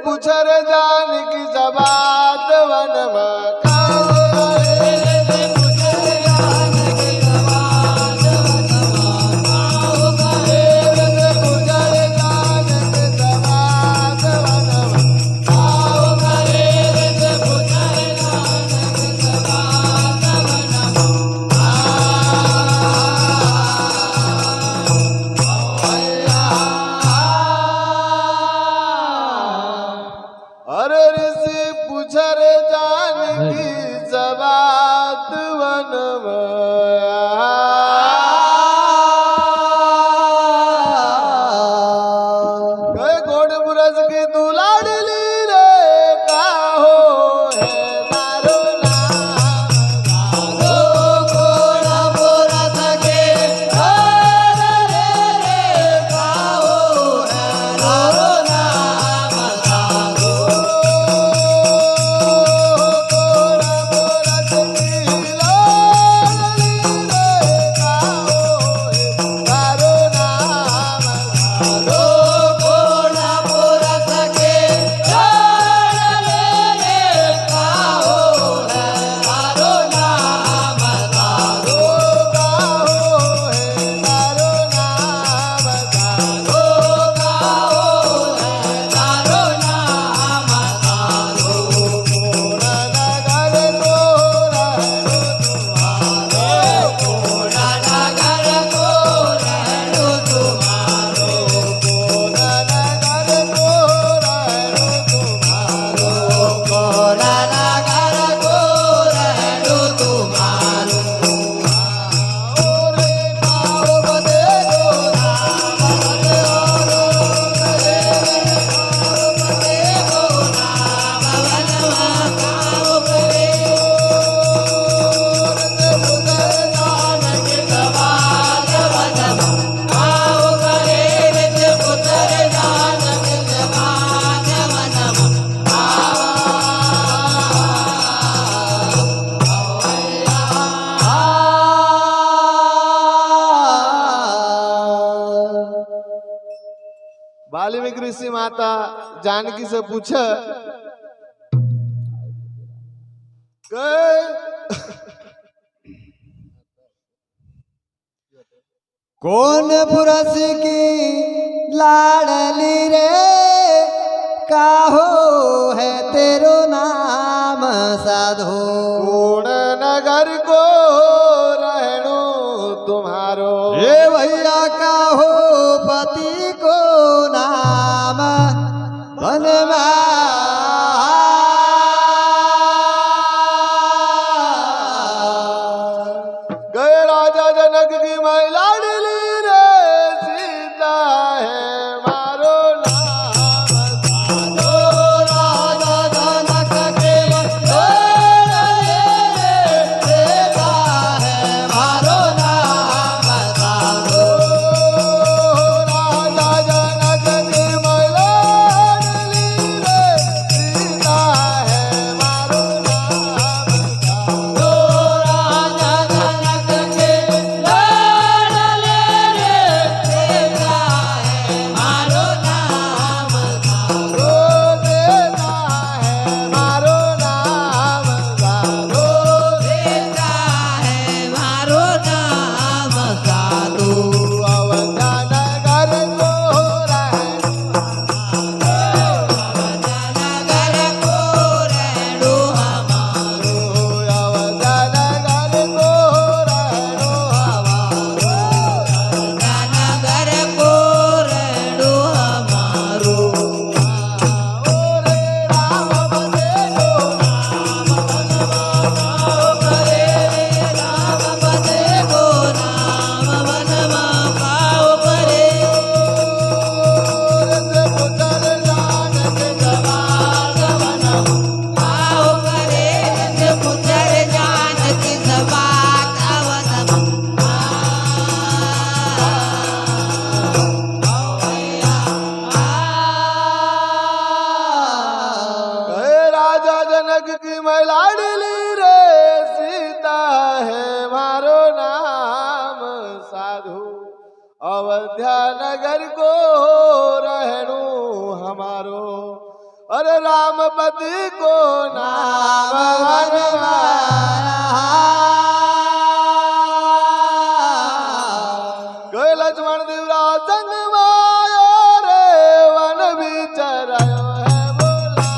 पुछर जान की जबात वन अरे ऋषि पुछर जान की जबात वन गए गोड़ बुरज की दुलाडली रे का हो है तारो वाल्मीकि ऋषि माता जानकी से पूछ कौन पुरुष की लाडली रे काहो है तेरो नाम साधो कौन नगर को रहनो तुम्हारो हे भैया काहो पति को नाम बनवा गए राजा जनक की महिला डली रे सीता है मारो नाम साधो राजा जनक के सीता है मारो नाम साधो राजा जनक की महिला डली रे सीता है मारो नाम साधो राजा जनक के लाडले रे सीता है मारो नाम साधो देता है मारो नाम साधो सीता है मारो नाम साधो अवधा नगर को नगर को रेणु हमारो अवधा नगर को रहनो नगर को रेणु हमारो रे राम बने को राम बदे को नाम वनमा पाओ करे पुत्र जान के जवान पाओ करे पुत्र जानक सबात अवतम गए राजा जनक की महिला डली रे सीता है मारो नाम साधु अवध्या नगर को रहनु हमारो अरे रामपति को नाम गए लक्ष्मण देवराज संग मायो रे वन विचरायो है बोला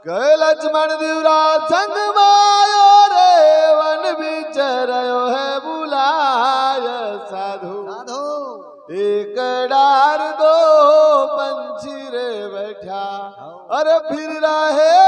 गए लक्ष्मण देवराज संग मायो रे वन विचरायो है बुलाय साधु एक डार दो पंछी रे बैठा अरे फिर रहे